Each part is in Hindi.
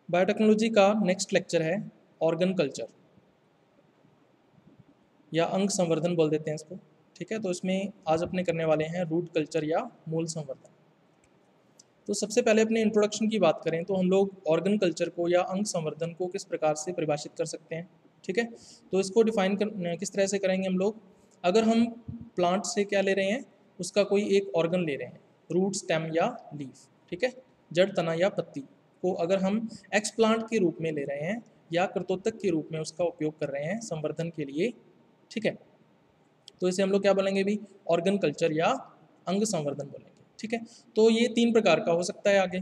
बायोटेक्नोलॉजी का नेक्स्ट लेक्चर है ऑर्गन कल्चर या अंग संवर्धन बोल देते हैं इसको। ठीक है, तो इसमें आज अपने करने वाले हैं रूट कल्चर या मूल संवर्धन। तो सबसे पहले अपने इंट्रोडक्शन की बात करें तो हम लोग ऑर्गन कल्चर को या अंग संवर्धन को किस प्रकार से परिभाषित कर सकते हैं। ठीक है, तो इसको डिफाइन किस तरह से करेंगे हम लोग। अगर हम प्लांट से क्या ले रहे हैं, उसका कोई एक ऑर्गन ले रहे हैं, रूट, स्टेम या लीफ, ठीक है, जड़, तना या पत्ती को अगर हम एक्स प्लांट के रूप में ले रहे हैं या कर्तोत्तक के रूप में उसका उपयोग कर रहे हैं संवर्धन के लिए, ठीक है, तो इसे हम लोग क्या बोलेंगे भी, ऑर्गन कल्चर या अंग संवर्धन बोलेंगे। ठीक है, तो ये तीन प्रकार का हो सकता है आगे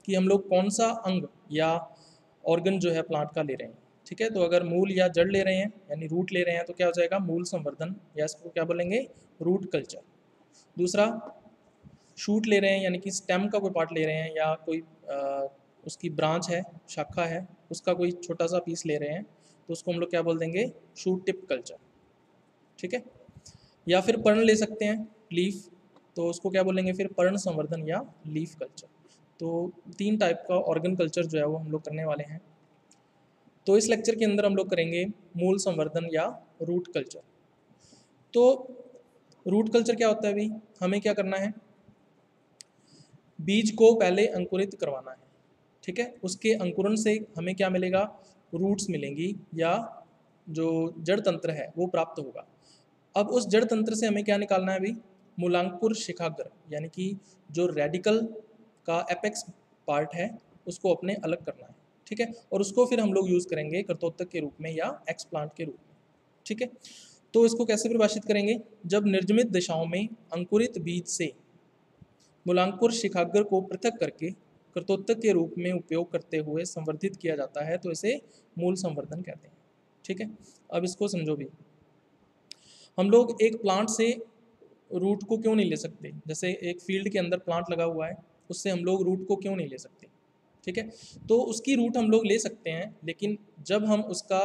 कि हम लोग कौन सा अंग या ऑर्गन जो है प्लांट का ले रहे हैं। ठीक है, तो अगर मूल या जड़ ले रहे हैं यानी रूट ले रहे हैं तो क्या हो जाएगा, मूल संवर्धन, या इसको क्या बोलेंगे, रूट कल्चर। दूसरा, शूट ले रहे हैं यानी कि स्टेम का कोई पार्ट ले रहे हैं या कोई उसकी ब्रांच है, शाखा है, उसका कोई छोटा सा पीस ले रहे हैं तो उसको हम लोग क्या बोल देंगे, शूट टिप कल्चर। ठीक है, या फिर पर्ण ले सकते हैं, लीफ, तो उसको क्या बोलेंगे फिर, पर्ण संवर्धन या लीफ कल्चर। तो तीन टाइप का ऑर्गन कल्चर जो है वो हम लोग करने वाले हैं। तो इस लेक्चर के अंदर हम लोग करेंगे मूल संवर्धन या रूट कल्चर। तो रूट कल्चर क्या होता है अभी, हमें क्या करना है, बीज को पहले अंकुरित करवाना है। ठीक है, उसके अंकुरण से हमें क्या मिलेगा, रूट्स मिलेंगी या जो जड़ तंत्र है वो प्राप्त होगा। अब उस जड़ तंत्र से हमें क्या निकालना है अभी, मूलांकुर शिखाग्र, यानी कि जो रेडिकल का एपेक्स पार्ट है उसको अपने अलग करना है। ठीक है, और उसको फिर हम लोग यूज़ करेंगे कर्तोत्तक के रूप में या एक्स प्लांट के रूप में। ठीक है, तो इसको कैसे परिभाषित करेंगे, जब निर्जमित दिशाओं में अंकुरित बीज से मूलांकुर शिखाग्र को पृथक करके कर्तोत्तक के रूप में उपयोग करते हुए संवर्धित किया जाता है तो इसे मूल संवर्धन कहते हैं। ठीक है, अब इसको समझो भी, हम लोग एक प्लांट से रूट को क्यों नहीं ले सकते, जैसे एक फील्ड के अंदर प्लांट लगा हुआ है उससे हम लोग रूट को क्यों नहीं ले सकते। ठीक है, तो उसकी रूट हम लोग ले सकते हैं, लेकिन जब हम उसका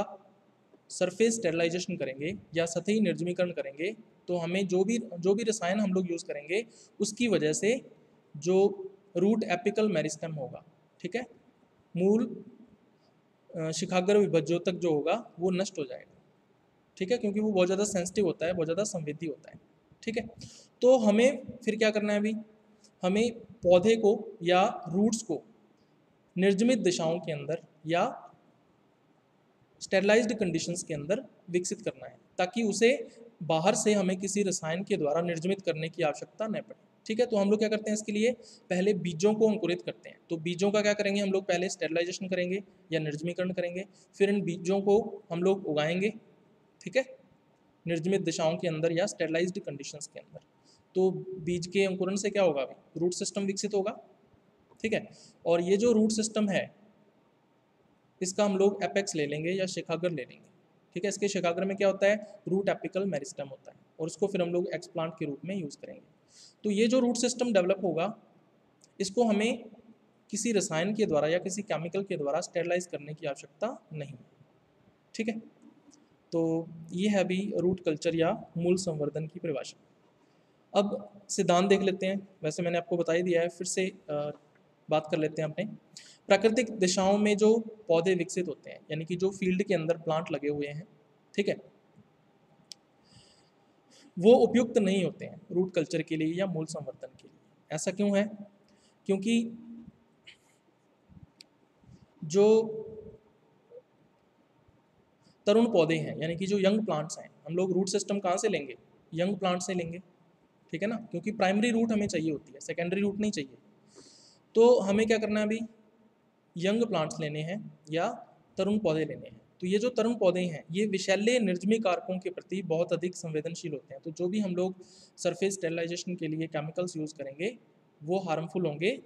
सरफेस स्टेरलाइजेशन करेंगे या सतही निर्जमीकरण करेंगे तो हमें जो भी रसायन हम लोग यूज़ करेंगे उसकी वजह से जो रूट एपिकल मेरिस्टेम होगा, ठीक है, मूल शिखाग्र विभज्योतक जो होगा वो नष्ट हो जाएगा। ठीक है, क्योंकि वो बहुत ज़्यादा सेंसिटिव होता है, बहुत ज़्यादा संवेदी होता है। ठीक है, तो हमें फिर क्या करना है अभी, हमें पौधे को या रूट्स को निर्जमित दिशाओं के अंदर या स्टेरलाइज्ड कंडीशंस के अंदर विकसित करना है ताकि उसे बाहर से हमें किसी रसायन के द्वारा निर्जमित करने की आवश्यकता न पड़े। ठीक है, तो हम लोग क्या करते हैं इसके लिए, पहले बीजों को अंकुरित करते हैं। तो बीजों का क्या करेंगे हम लोग, पहले स्टेरलाइजेशन करेंगे या निर्जमीकरण करेंगे, फिर इन बीजों को हम लोग उगाएंगे। ठीक है, निर्जमित दिशाओं के अंदर या स्टेरलाइज्ड कंडीशंस के अंदर। तो बीज के अंकुरण से क्या होगा, रूट सिस्टम विकसित होगा। ठीक है, और ये जो रूट सिस्टम है इसका हम लोग एपेक्स ले लेंगे या शिखाग्र ले लेंगे। ठीक है, इसके शिखाग्र में क्या होता है, रूट एपिकल मेरिस्टेम होता है, और उसको फिर हम लोग एक्स प्लांट के रूप में यूज़ करेंगे। तो ये जो रूट सिस्टम डेवलप होगा इसको हमें किसी रसायन के द्वारा या किसी केमिकल के द्वारा स्टेरलाइज करने की आवश्यकता नहीं है। ठीक है, तो ये है अभी रूट कल्चर या मूल संवर्धन की परिभाषा। अब सिद्धांत देख लेते हैं, वैसे मैंने आपको बता ही दिया है, फिर से बात कर लेते हैं अपने। प्राकृतिक दिशाओं में जो पौधे विकसित होते हैं यानी कि जो फील्ड के अंदर प्लांट लगे हुए हैं, ठीक है, वो उपयुक्त नहीं होते हैं रूट कल्चर के लिए या मूल संवर्धन के लिए। ऐसा क्यों है, क्योंकि जो तरुण पौधे हैं यानी कि जो यंग प्लांट्स हैं, हम लोग रूट सिस्टम कहाँ से लेंगे, यंग प्लांट से लेंगे। ठीक है ना, क्योंकि प्राइमरी रूट हमें चाहिए होती है, सेकेंडरी रूट नहीं चाहिए। तो हमें क्या करना है अभी, यंग प्लांट्स लेने हैं या तरुण पौधे लेने हैं। तो ये जो तरुण पौधे हैं ये विषैले निर्जमी कारकों के प्रति बहुत अधिक संवेदनशील होते हैं। तो जो भी हम लोग सरफेस स्टेरलाइजेशन के लिए केमिकल्स यूज़ करेंगे वो हार्मफुल होंगे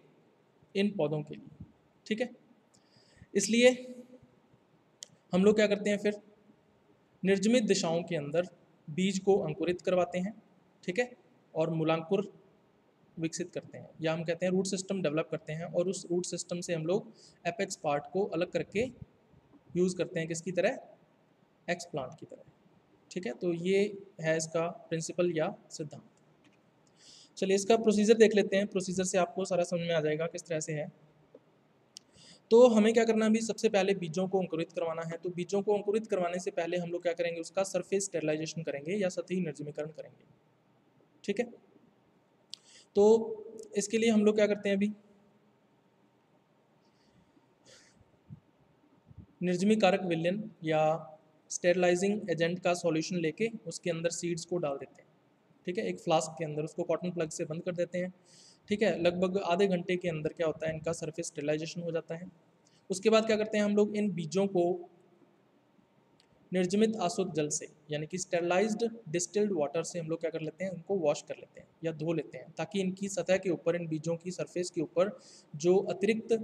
इन पौधों के लिए। ठीक है, इसलिए हम लोग क्या करते हैं फिर, निर्जमित दिशाओं के अंदर बीज को अंकुरित करवाते हैं। ठीक है, और मूलांकुर विकसित करते हैं या हम कहते हैं रूट सिस्टम डेवलप करते हैं, और उस रूट सिस्टम से हम लोग एपेक्स पार्ट को अलग करके यूज़ करते हैं किसकी तरह, एक्स प्लांट की तरह। ठीक है, तो ये है इसका प्रिंसिपल या सिद्धांत। चलिए इसका प्रोसीजर देख लेते हैं, प्रोसीजर से आपको सारा समझ में आ जाएगा किस तरह से है। तो हमें क्या करना है अभी, सबसे पहले बीजों को अंकुरित करवाना है। तो बीजों को अंकुरित करवाने से पहले हम लोग क्या करेंगे, उसका सरफेस स्टेरिलाइजेशन करेंगे या सतही निर्जमीकरण करेंगे। ठीक है, तो इसके लिए हम लोग क्या करते हैं अभी, निर्जमीकारक विलयन या स्टेरिलाइजिंग एजेंट का सॉल्यूशन लेके उसके अंदर सीड्स को डाल देते हैं। ठीक है, एक फ्लास्क के अंदर उसको कॉटन प्लग से बंद कर देते हैं। ठीक है, लगभग आधे घंटे के अंदर क्या होता है, इनका सरफेस स्टेरिलाइजेशन हो जाता है। उसके बाद क्या करते हैं हम लोग, इन बीजों को निर्जमित आसुत जल से यानी कि स्टेरिलाइज्ड डिस्टिल्ड वाटर से हम लोग क्या कर लेते हैं, उनको वॉश कर लेते हैं या धो लेते हैं, ताकि इनकी सतह के ऊपर, इन बीजों की सरफेस के ऊपर जो अतिरिक्त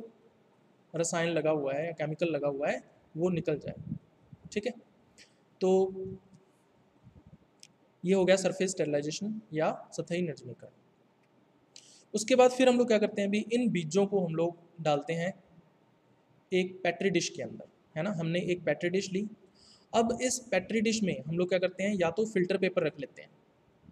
रसायन लगा हुआ है या केमिकल लगा हुआ है वो निकल जाए। ठीक है, तो ये हो गया सरफेस स्टेरिलाइजेशन या सतही निर्जमीकरण। उसके बाद फिर हम लोग क्या करते हैं अभी, इन बीजों को हम लोग डालते हैं एक पेट्री डिश के अंदर, है ना। हमने एक पेट्री डिश ली। अब इस पेट्री डिश में हम लोग क्या करते हैं, या तो फिल्टर पेपर रख लेते हैं,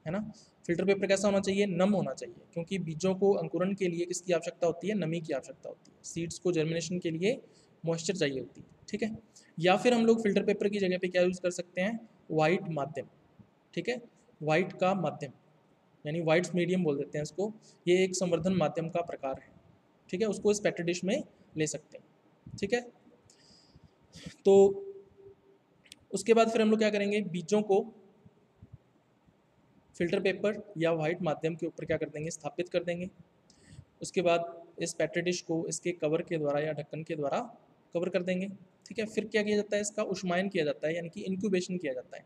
है ना। फिल्टर पेपर कैसा होना चाहिए, नम होना चाहिए, क्योंकि बीजों को अंकुरण के लिए किसकी आवश्यकता होती है, नमी की आवश्यकता होती है। सीड्स को जर्मिनेशन के लिए मॉइस्चर चाहिए होती है। ठीक है, या फिर हम लोग फिल्टर पेपर की जगह पे क्या यूज़ कर सकते हैं, वाइट माध्यम। ठीक है, वाइट का माध्यम यानी वाइट्स मीडियम बोल देते हैं इसको, ये एक संवर्धन माध्यम का प्रकार है। ठीक है, उसको इस पेट्री डिश में ले सकते हैं। ठीक है, तो उसके बाद फिर हम लोग क्या करेंगे, बीजों को फिल्टर पेपर या वाइट माध्यम के ऊपर क्या कर देंगे, स्थापित कर देंगे। उसके बाद इस पेट्री डिश को इसके कवर के द्वारा या ढक्कन के द्वारा कवर कर देंगे। ठीक है, फिर क्या किया जाता है, इसका उष्मायन किया जाता है यानी कि इंक्यूबेशन किया जाता है।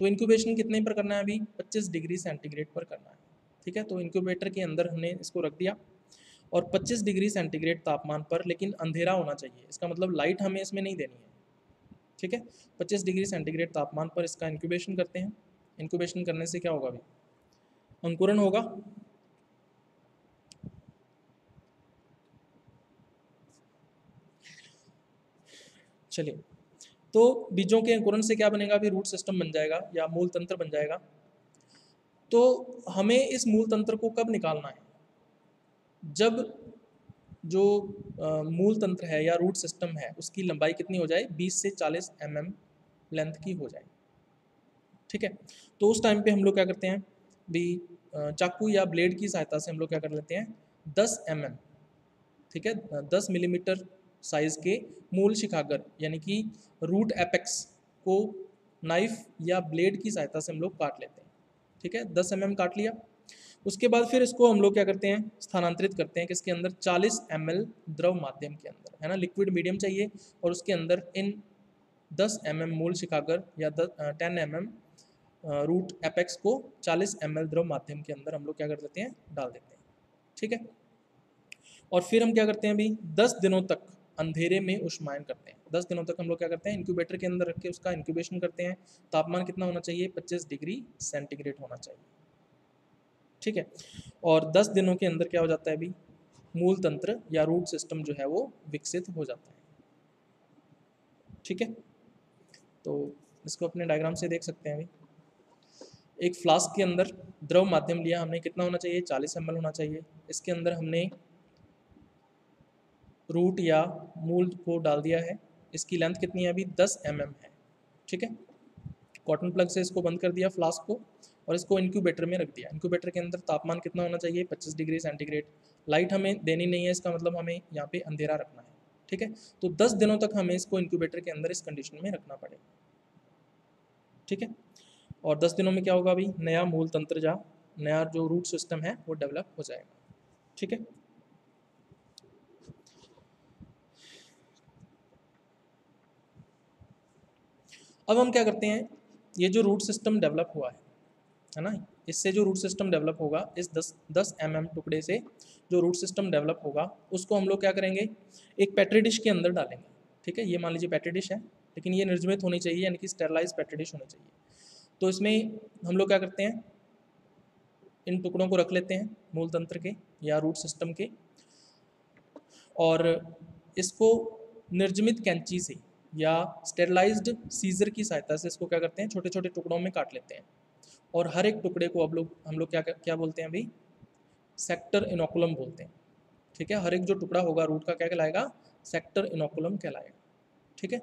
तो इंक्यूबेशन कितने पर करना है अभी, 25 डिग्री सेंटीग्रेड पर करना है। ठीक है, तो इंक्यूबेटर के अंदर हमने इसको रख दिया और 25 डिग्री सेंटीग्रेड तापमान पर, लेकिन अंधेरा होना चाहिए, इसका मतलब लाइट हमें इसमें नहीं देनी है। ठीक है, 25 डिग्री सेंटीग्रेड तापमान पर इसका इंक्यूबेशन करते हैं। इंक्यूबेशन करने से क्या होगा अभी, अंकुरण होगा। चलिए, तो बीजों के अंकुरण से क्या बनेगा, अभी रूट सिस्टम बन जाएगा या मूल तंत्र बन जाएगा। तो हमें इस मूल तंत्र को कब निकालना है, जब जो मूल तंत्र है या रूट सिस्टम है उसकी लंबाई कितनी हो जाए, 20 से 40 mm लेंथ की हो जाए। ठीक है, तो उस टाइम पे हम लोग क्या करते हैं भी, चाकू या ब्लेड की सहायता से हम लोग क्या कर लेते हैं, 10 mm, ठीक है, 10 मिलीमीटर साइज के मूल शिखागर यानी कि रूट एपेक्स को नाइफ या ब्लेड की सहायता से हम लोग काट लेते हैं। ठीक है, 10 mm काट लिया। उसके बाद फिर इसको हम लोग क्या करते हैं, स्थानांतरित करते हैं किसके अंदर, 40 ml द्रव माध्यम के अंदर, है ना। लिक्विड मीडियम चाहिए और उसके अंदर इन 10 mm मूल शिखागर या 10 mm रूट एपेक्स को 40 ml द्रव माध्यम के अंदर हम लोग क्या कर देते हैं, डाल देते हैं। ठीक है, और फिर हम क्या करते हैं अभी, 10 दिनों तक अंधेरे में उष्मायन करते हैं। 10 दिनों तक हम लोग क्या करते हैं, इंक्यूबेटर के अंदर रख के उसका इंक्यूबेशन करते हैं। तापमान कितना होना चाहिए, 25 डिग्री सेंटीग्रेड होना चाहिए। ठीक है, और 10 दिनों के अंदर क्या हो जाता है अभी, मूल तंत्र या रूट सिस्टम जो है वो विकसित हो जाता है। ठीक है, तो इसको अपने डायग्राम से देख सकते हैं अभी। एक फ्लास्क के अंदर द्रव माध्यम लिया हमने, कितना होना चाहिए, 40 ml होना चाहिए। इसके अंदर हमने रूट या मूल को डाल दिया है। इसकी लेंथ कितनी है अभी, 10 mm है। ठीक है, कॉटन प्लग से इसको बंद कर दिया फ्लास्क को और इसको इंक्यूबेटर में रख दिया। इंक्यूबेटर के अंदर तापमान कितना होना चाहिए, 25 डिग्री सेंटीग्रेड। लाइट हमें देनी नहीं है, इसका मतलब हमें यहाँ पे अंधेरा रखना है। ठीक है, तो 10 दिनों तक हमें इसको इंक्यूबेटर के अंदर इस कंडीशन में रखना पड़ेगा। ठीक है, और 10 दिनों में क्या होगा अभी, नया मूल तंत्र या नया जो रूट सिस्टम है वो डेवलप हो जाएगा। ठीक है, अब हम क्या करते हैं, ये जो रूट सिस्टम डेवलप हुआ है ना, इससे जो रूट सिस्टम डेवलप होगा, इस 10 mm टुकड़े से जो रूट सिस्टम डेवलप होगा उसको हम लोग क्या करेंगे, एक पेट्री डिश के अंदर डालेंगे। ठीक है, ये मान लीजिए पेट्री डिश है, लेकिन ये निर्जमित होनी चाहिए यानी कि स्टेरलाइज पेट्री डिश होनी चाहिए। तो इसमें हम लोग क्या करते हैं, इन टुकड़ों को रख लेते हैं मूल तंत्र के या रूट सिस्टम के, और इसको निर्जमित कैंची से या स्टेरलाइज्ड सीजर की सहायता से इसको क्या करते हैं, छोटे छोटे टुकड़ों में काट लेते हैं। और हर एक टुकड़े को अब हम लोग क्या क्या बोलते हैं अभी, सेक्टर इनोकुलम बोलते हैं। ठीक है, हर एक जो टुकड़ा होगा रूट का क्या कहलाएगा, सेक्टर इनोकुलम कहलाएगा। ठीक है,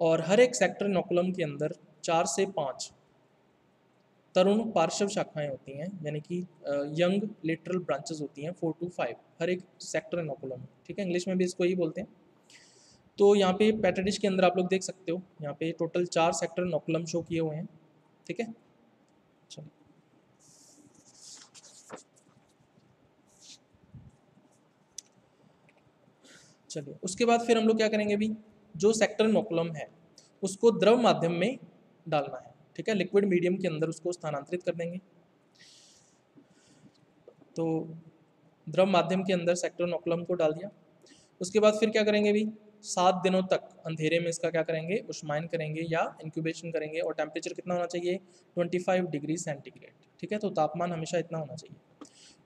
और हर एक सेक्टर इनोकुलम के अंदर 4 से 5 तरुण पार्श्व शाखाएं होती हैं, यानी कि यंग लेटरल ब्रांचेस होती हैं 4 to 5 हर एक सेक्टर इनोकुलम में। ठीक है, इंग्लिश में भी इसको यही बोलते हैं। तो यहाँ पे पेट्री डिश के अंदर आप लोग देख सकते हो, यहाँ पे टोटल 4 सेक्टर इनोकुलम शो किए हुए हैं। ठीक है, चलिए चलिए उसके बाद फिर हम लोग क्या करेंगे अभी, जो सेक्टर इनोकुलम है उसको द्रव माध्यम में डालना है। ठीक है, लिक्विड मीडियम के अंदर उसको स्थानांतरित कर देंगे। तो द्रव माध्यम के अंदर सेक्टर इनोकुलम को डाल दिया। उसके बाद फिर क्या करेंगे अभी, 7 दिनों तक अंधेरे में इसका क्या करेंगे, उष्मायन करेंगे या इंक्यूबेशन करेंगे। और टेम्परेचर कितना होना चाहिए, 25 डिग्री सेंटीग्रेड। ठीक है, तो तापमान हमेशा इतना होना चाहिए।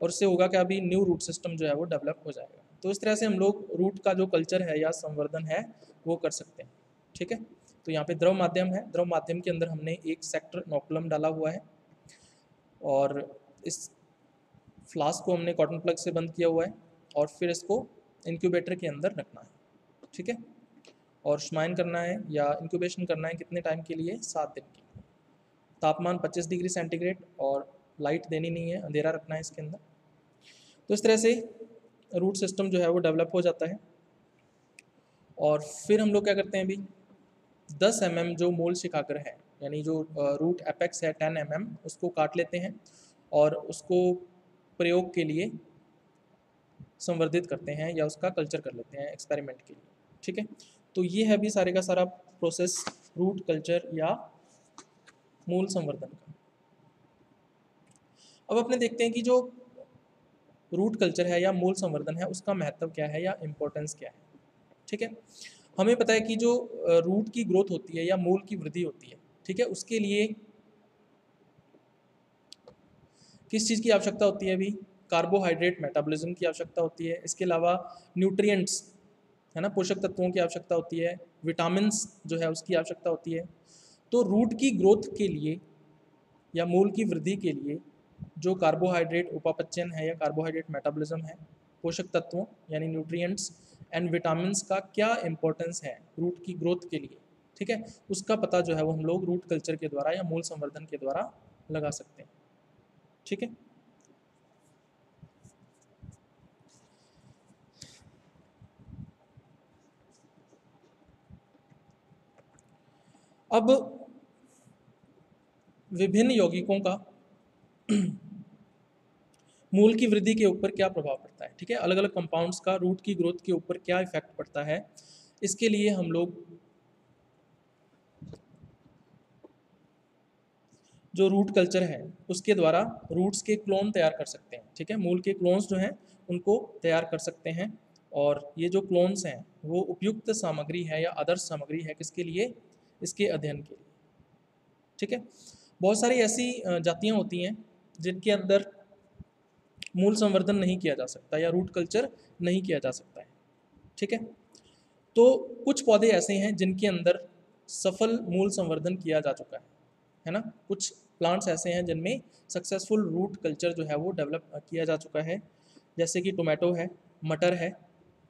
और उससे होगा क्या, अभी न्यू रूट सिस्टम जो है वो डेवलप हो जाएगा। तो इस तरह से हम लोग रूट का जो कल्चर है या संवर्धन है वो कर सकते हैं। ठीक है, तो यहाँ पे द्रव माध्यम है, द्रव माध्यम के अंदर हमने एक सेक्टर इनोकुलम डाला हुआ है और इस फ्लास्क को हमने कॉटन प्लग से बंद किया हुआ है और फिर इसको इंक्यूबेटर के अंदर रखना है। ठीक है, और उष्मायन करना है या इंक्यूबेशन करना है कितने टाइम के लिए, 7 दिन के लिए। तापमान 25 डिग्री सेंटीग्रेड और लाइट देनी नहीं है, अंधेरा रखना है इसके अंदर। तो इस तरह से रूट सिस्टम जो है वो डेवलप हो जाता है। और फिर हम लोग क्या करते हैं अभी, 10 mm जो मूल शिखाग्र है, यानी जो रूट एपेक्स है 10 mm, उसको काट लेते हैं और उसको प्रयोग के लिए संवर्धित करते हैं या उसका कल्चर कर लेते हैं एक्सपेरिमेंट के लिए। ठीक है, तो ये है भी सारे का सारा प्रोसेस रूट कल्चर या मूल संवर्धन का। अब अपने देखते हैं कि जो रूट कल्चर है या मूल संवर्धन है उसका महत्व क्या है या इम्पोर्टेंस क्या है। ठीक है, हमें पता है कि जो रूट की ग्रोथ होती है या मूल की वृद्धि होती है, ठीक है, उसके लिए किस चीज़ की आवश्यकता होती है अभी, कार्बोहाइड्रेट मेटाबॉलिज्म की आवश्यकता होती है। इसके अलावा न्यूट्रिएंट्स है ना, पोषक तत्वों की आवश्यकता होती है, विटामिन्स जो है उसकी आवश्यकता होती है। तो रूट की ग्रोथ के लिए या मूल की वृद्धि के लिए जो कार्बोहाइड्रेट उपापचयन है या कार्बोहाइड्रेट मेटाबॉलिज्म है, पोषक तत्वों यानी न्यूट्रिएंट्स एंड विटामिन्स का क्या इंपॉर्टेंस है रूट की ग्रोथ के लिए, ठीक है, उसका पता जो है वो हम लोग रूट कल्चर के द्वारा या मूल संवर्धन के द्वारा लगा सकते हैं। ठीक है, अब विभिन्न यौगिकों का मूल की वृद्धि के ऊपर क्या प्रभाव पड़ता है। ठीक है, अलग अलग कंपाउंड्स का रूट की ग्रोथ के ऊपर क्या इफेक्ट पड़ता है, इसके लिए हम लोग जो रूट कल्चर है उसके द्वारा रूट्स के क्लोन तैयार कर सकते हैं। ठीक है, मूल के क्लोन्स जो हैं उनको तैयार कर सकते हैं। और ये जो क्लोन्स हैं वो उपयुक्त सामग्री है या आदर्श सामग्री है किसके लिए, इसके अध्ययन के लिए। ठीक है, बहुत सारी ऐसी जातियाँ होती हैं जिनके अंदर मूल संवर्धन नहीं किया जा सकता या रूट कल्चर नहीं किया जा सकता है। ठीक है, तो कुछ पौधे ऐसे हैं जिनके अंदर सफल मूल संवर्धन किया जा चुका है ना। कुछ प्लांट्स ऐसे हैं जिनमें सक्सेसफुल रूट कल्चर जो है वो डेवलप किया जा चुका है, जैसे कि टोमेटो है, मटर है,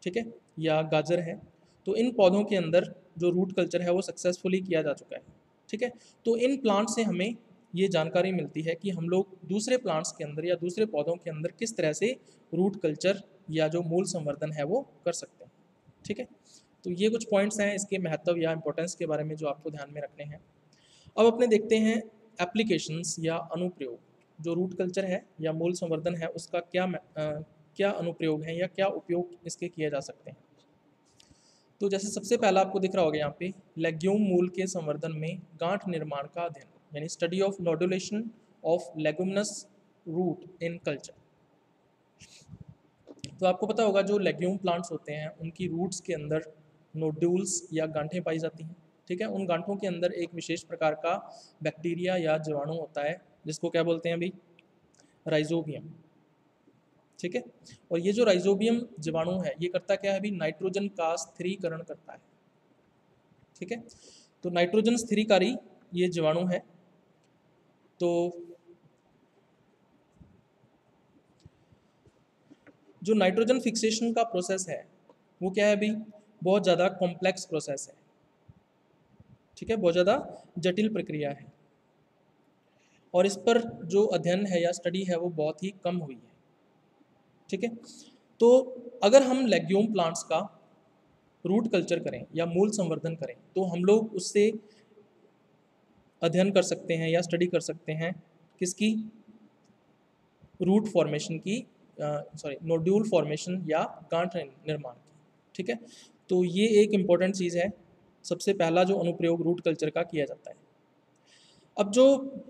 ठीक है, या गाजर है। तो इन पौधों के अंदर जो रूट कल्चर है वो सक्सेसफुली किया जा चुका है। ठीक है, तो इन प्लांट से हमें ये जानकारी मिलती है कि हम लोग दूसरे प्लांट्स के अंदर या दूसरे पौधों के अंदर किस तरह से रूट कल्चर या जो मूल संवर्धन है वो कर सकते हैं। ठीक है, तो ये कुछ पॉइंट्स हैं इसके महत्व या इंपॉर्टेंस के बारे में जो आपको ध्यान में रखने हैं। अब अपने देखते हैं एप्लीकेशंस या अनुप्रयोग। जो रूट कल्चर है या मूल संवर्धन है उसका क्या अनुप्रयोग है या क्या उपयोग इसके किए जा सकते हैं। तो जैसे सबसे पहला आपको दिख रहा होगा यहाँ पे, लेग्यूम मूल के संवर्धन में गांठ निर्माण का अध्ययन, यानी study of nodulation of leguminous root in culture. तो आपको पता होगा जो लेग्यूम प्लांट्स होते हैं उनकी रूट्स के अंदर नोड्यूल्स या गांठें पाई जाती हैं। ठीक है, उन गांठों के अंदर एक विशेष प्रकार का बैक्टीरिया या जीवाणु होता है जिसको क्या बोलते हैं अभी, राइजोबियम। ठीक है, और ये जो राइजोबियम जीवाणु है ये करता क्या है अभी, नाइट्रोजन का स्थिरीकरण करता है। ठीक है, तो नाइट्रोजन स्थिरीकारी ये जीवाणु है। तो जो नाइट्रोजन फिक्सेशन का प्रोसेस है वो क्या है अभी, बहुत ज़्यादा कॉम्प्लेक्स प्रोसेस है, ठीक है, बहुत ज़्यादा जटिल प्रक्रिया है, और इस पर जो अध्ययन है या स्टडी है वो बहुत ही कम हुई है, ठीक है। तो अगर हम लेग्यूम प्लांट्स का रूट कल्चर करें या मूल संवर्धन करें तो हम लोग उससे अध्ययन कर सकते हैं या स्टडी कर सकते हैं किसकी, रूट फॉर्मेशन की, नोड्यूल फॉर्मेशन या गांठ निर्माण की, ठीक है। तो ये एक इम्पॉर्टेंट चीज़ है, सबसे पहला जो अनुप्रयोग रूट कल्चर का किया जाता है। अब जो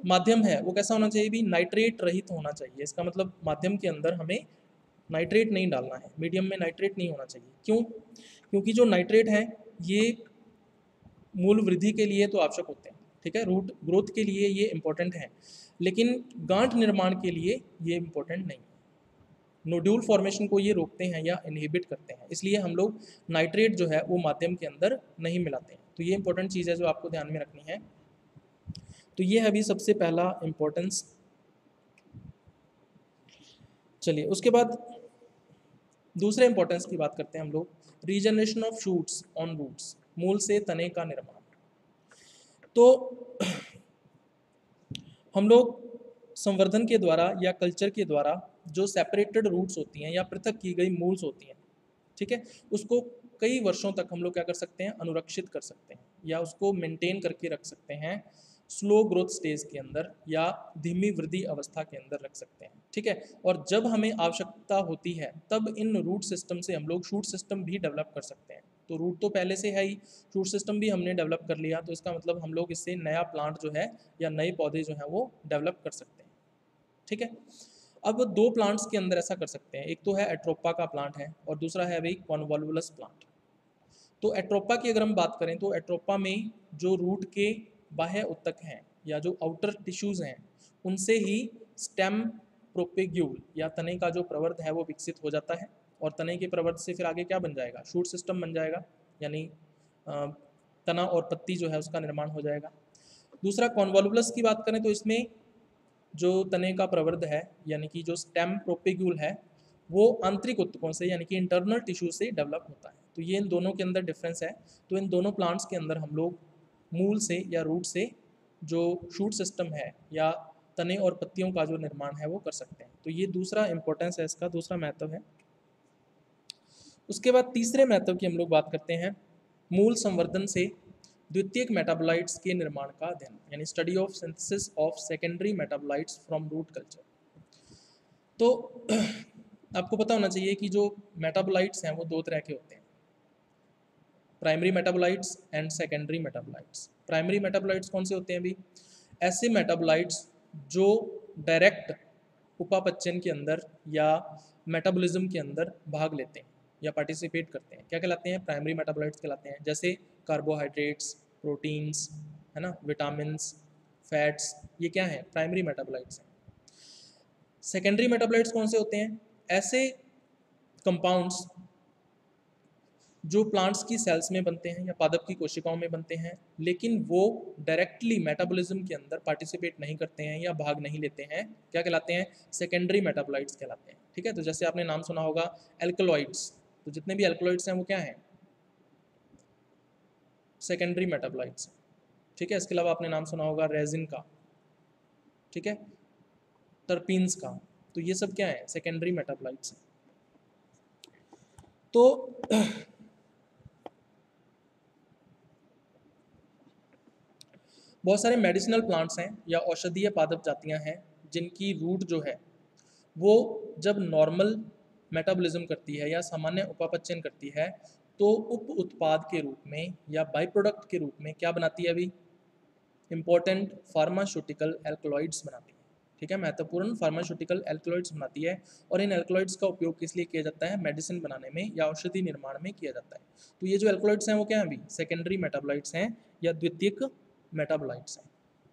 माध्यम है वो कैसा होना चाहिए भी, नाइट्रेट रहित होना चाहिए। इसका मतलब माध्यम के अंदर हमें नाइट्रेट नहीं डालना है, मीडियम में नाइट्रेट नहीं होना चाहिए। क्यों? क्योंकि जो नाइट्रेट है ये मूल वृद्धि के लिए तो आवश्यक होते हैं, ठीक है, रूट ग्रोथ के लिए ये इम्पोर्टेंट है, लेकिन गांठ निर्माण के लिए ये इम्पोर्टेंट नहीं है। नोड्यूल फॉर्मेशन को ये रोकते हैं या इनहिबिट करते हैं, इसलिए हम लोग नाइट्रेट जो है वो माध्यम के अंदर नहीं मिलाते हैं। तो ये इंपॉर्टेंट चीज़ है जो आपको ध्यान में रखनी है। तो ये है अभी सबसे पहला इम्पोर्टेंस। चलिए उसके बाद दूसरे इंपॉर्टेंस की बात करते हैं हम लोग, regeneration of shoots on roots, मूल से तने का निर्माण। तो हम लोग संवर्धन के द्वारा या कल्चर के द्वारा जो सेपरेटेड रूट्स होती हैं या पृथक की गई मूल्स होती हैं, ठीक है, उसको कई वर्षों तक हम लोग क्या कर सकते हैं, अनुरक्षित कर सकते हैं या उसको मेंटेन करके रख सकते हैं स्लो ग्रोथ स्टेज के अंदर या धीमी वृद्धि अवस्था के अंदर रख सकते हैं, ठीक है। और जब हमें आवश्यकता होती है तब इन रूट सिस्टम से हम लोग शूट सिस्टम भी डेवलप कर सकते हैं। तो रूट तो पहले से है ही, शूट सिस्टम भी हमने डेवलप कर लिया, तो इसका मतलब हम लोग इससे नया प्लांट जो है या नए पौधे जो हैं वो डेवलप कर सकते हैं, ठीक है। अब दो प्लांट्स के अंदर ऐसा कर सकते हैं, एक तो है एट्रोपा का प्लांट है और दूसरा है भाई कॉन्वोल्वुलस प्लांट। तो एट्रोपा की अगर हम बात करें तो एट्रोपा में जो रूट के बाह्य उत्तक हैं या जो आउटर टिश्यूज़ हैं उनसे ही स्टेम प्रोपेग्यूल या तने का जो प्रवर्ध है वो विकसित हो जाता है, और तने के प्रवर्ध से फिर आगे क्या बन जाएगा, शूट सिस्टम बन जाएगा, यानी तना और पत्ती जो है उसका निर्माण हो जाएगा। दूसरा कॉन्वोल्वुलस की बात करें तो इसमें जो तने का प्रवर्ध है यानी कि जो स्टेम प्रोपेग्यूल है वो आंतरिक उत्तकों से यानी कि इंटरनल टिश्यू से डेवलप होता है। तो ये इन दोनों के अंदर डिफरेंस है। तो इन दोनों प्लांट्स के अंदर हम लोग मूल से या रूट से जो शूट सिस्टम है या तने और पत्तियों का जो निर्माण है वो कर सकते हैं। तो ये दूसरा इंपॉर्टेंस है, इसका दूसरा महत्व है। उसके बाद तीसरे महत्व की हम लोग बात करते हैं, मूल संवर्धन से द्वितीयक मेटाबोलाइट्स के निर्माण का अध्ययन, यानी study of synthesis of secondary metabolites from root culture. तो आपको पता होना चाहिए कि जो मेटाबोलाइट्स हैं वो दो तरह के होते हैं, primary metabolites and secondary metabolites. Primary metabolites कौन से होते हैं भी, ऐसे मेटाबोलाइट्स जो डायरेक्ट उपापचयन के अंदर या मेटाबॉलिज्म के अंदर भाग लेते हैं या पार्टिसिपेट करते हैं, क्या कहलाते हैं, प्राइमरी मेटाबोलाइट्स कहलाते हैं। जैसे कार्बोहाइड्रेट्स, प्रोटीन्स, है ना, विटामिन्स, फैट्स, ये क्या है, प्राइमरी मेटाबोलाइट्स हैं। सेकेंडरी मेटाबोलाइट्स कौन से होते हैं, ऐसे कंपाउंड्स जो प्लांट्स की सेल्स में बनते हैं या पादप की कोशिकाओं में बनते हैं, लेकिन वो डायरेक्टली मेटाबॉलिज्म के अंदर पार्टिसिपेट नहीं करते हैं या भाग नहीं लेते हैं, क्या कहलाते हैं, सेकेंडरी मेटाबोलाइट्स कहलाते हैं, ठीक है। तो जैसे आपने नाम सुना होगा एल्कलॉइड्स, तो जितने भी एल्कलॉइड्स हैं वो क्या हैं, सेकेंडरी मेटाबोलाइट्स, ठीक है। इसके अलावा आपने नाम सुना होगा रेजिन का, ठीक है, टर्पीन्स का, तो ये सब क्या है, सेकेंडरी मेटाबोलाइट्स हैं। तो बहुत सारे मेडिसिनल प्लांट्स हैं या औषधीय पादप जातियां हैं जिनकी रूट जो है वो जब नॉर्मल मेटाबॉलिज्म करती है या सामान्य उपापचयन करती है तो उप उत्पाद के रूप में या बाई प्रोडक्ट के रूप में क्या बनाती है अभी, इम्पोर्टेंट फार्मास्यूटिकल एल्कलॉइड्स बनाती है, ठीक है, महत्वपूर्ण फार्मास्यूटिकल एल्कलॉइड्स बनाती है। और इन एल्कलॉइड्स का उपयोग किस लिए किया जाता है, मेडिसिन बनाने में या औषधि निर्माण में किया जाता है। तो ये जो एल्कलॉइड्स हैं वो क्या हैं अभी, सेकेंडरी मेटाबोलाइट्स हैं या द्वितीयक मेटाबोलाइट्स हैं,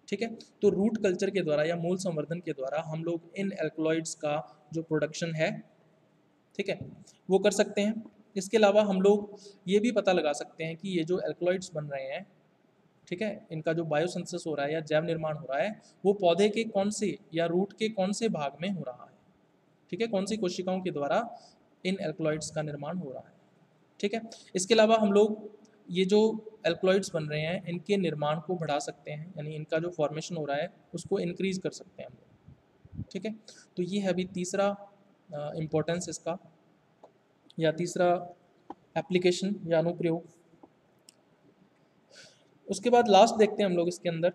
ठीक है। तो रूट कल्चर के द्वारा या मूल संवर्धन के द्वारा हम लोग इन एल्कलॉइड्स का जो प्रोडक्शन है, ठीक है, वो कर सकते हैं। इसके अलावा हम लोग ये भी पता लगा सकते हैं कि ये जो एल्कलॉइड्स बन रहे हैं, ठीक है, इनका जो बायोसिंथेसिस हो रहा है या जैव निर्माण हो रहा है वो पौधे के कौन से या रूट के कौन से भाग में हो रहा है, ठीक है, कौन सी कोशिकाओं के द्वारा इन एल्कलॉइड्स का निर्माण हो रहा है। ठीक है। इसके अलावा हम लोग ये जो एल्कलॉइड्स बन रहे हैं इनके निर्माण को बढ़ा सकते हैं, यानी इनका जो फॉर्मेशन हो रहा है उसको इंक्रीज कर सकते हैं हम लोग, ठीक है। तो ये है अभी तीसरा इम्पोर्टेंस इसका, या तीसरा एप्लीकेशन या अनुप्रयोग। उसके बाद लास्ट देखते हैं हम लोग इसके अंदर,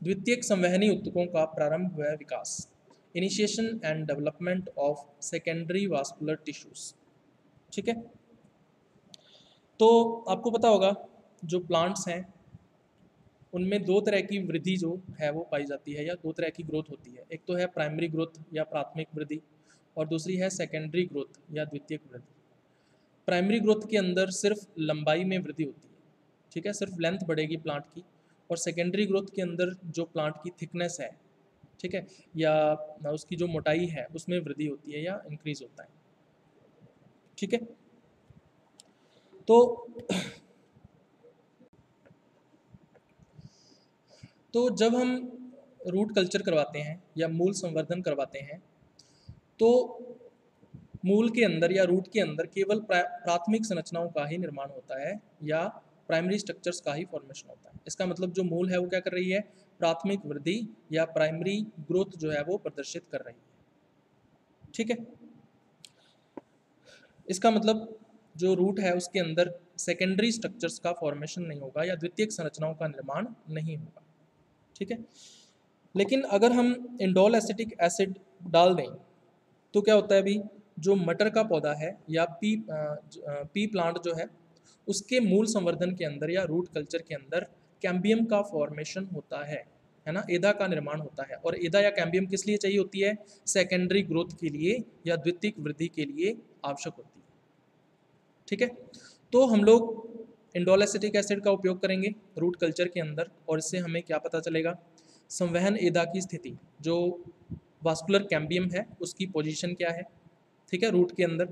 द्वितीयक संवहनी ऊतकों का प्रारंभ व विकास, initiation and development of secondary vascular tissues, ठीक है। तो आपको पता होगा जो प्लांट्स हैं उनमें दो तरह की वृद्धि जो है वो पाई जाती है, या दो तरह की ग्रोथ होती है। एक तो है प्राइमरी ग्रोथ या प्राथमिक वृद्धि, और दूसरी है सेकेंडरी ग्रोथ या द्वितीयक वृद्धि। प्राइमरी ग्रोथ के अंदर सिर्फ लंबाई में वृद्धि होती है, ठीक है, सिर्फ लेंथ बढ़ेगी प्लांट की। और सेकेंडरी ग्रोथ के अंदर जो प्लांट की थिकनेस है, ठीक है, या उसकी जो मोटाई है उसमें वृद्धि होती है या इंक्रीज होता है, ठीक है। तो जब हम रूट कल्चर करवाते हैं या मूल संवर्धन करवाते हैं तो मूल के अंदर या रूट के अंदर केवल प्राथमिक संरचनाओं का ही निर्माण होता है या प्राइमरी स्ट्रक्चर्स का ही फॉर्मेशन होता है। इसका मतलब जो मूल है वो क्या कर रही है, प्राथमिक वृद्धि या प्राइमरी ग्रोथ जो है वो प्रदर्शित कर रही है, ठीक है। इसका मतलब जो रूट है उसके अंदर सेकेंडरी स्ट्रक्चर्स का फॉर्मेशन नहीं होगा या द्वितीयक संरचनाओं का निर्माण नहीं होगा, ठीक है। लेकिन अगर हम इंडोल एसिटिक एसिड डाल दें तो क्या होता है, अभी जो मटर का पौधा है या पी प्लांट जो है उसके मूल संवर्धन के अंदर या रूट कल्चर के अंदर कैम्बियम का फॉर्मेशन होता है ना, एदा का निर्माण होता है। और एदा या कैम्बियम किस लिए चाहिए होती है, सेकेंडरी ग्रोथ के लिए या द्वितीयक वृद्धि के लिए आवश्यक होती है, ठीक है। तो हम लोग इंडोल एसिटिक एसिड का उपयोग करेंगे रूट कल्चर के अंदर, और इससे हमें क्या पता चलेगा, संवहन एदा की स्थिति, जो वास्कुलर कैम्बियम है उसकी पोजीशन क्या है, ठीक है, रूट के अंदर।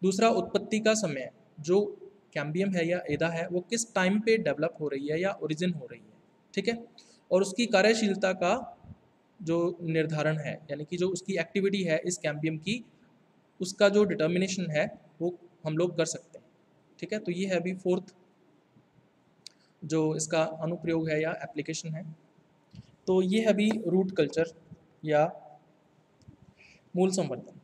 दूसरा, उत्पत्ति का समय, जो कैम्बियम है या एदा है वो किस टाइम पे डेवलप हो रही है या ओरिजिन हो रही है, ठीक है। और उसकी कार्यशीलता का जो निर्धारण है, यानी कि जो उसकी एक्टिविटी है इस कैम्बियम की, उसका जो डिटर्मिनेशन है वो हम लोग कर सकते हैं, ठीक है। तो ये है अभी फोर्थ जो इसका अनुप्रयोग है या एप्लीकेशन है। तो ये है अभी रूट कल्चर या मूल संवर्धन।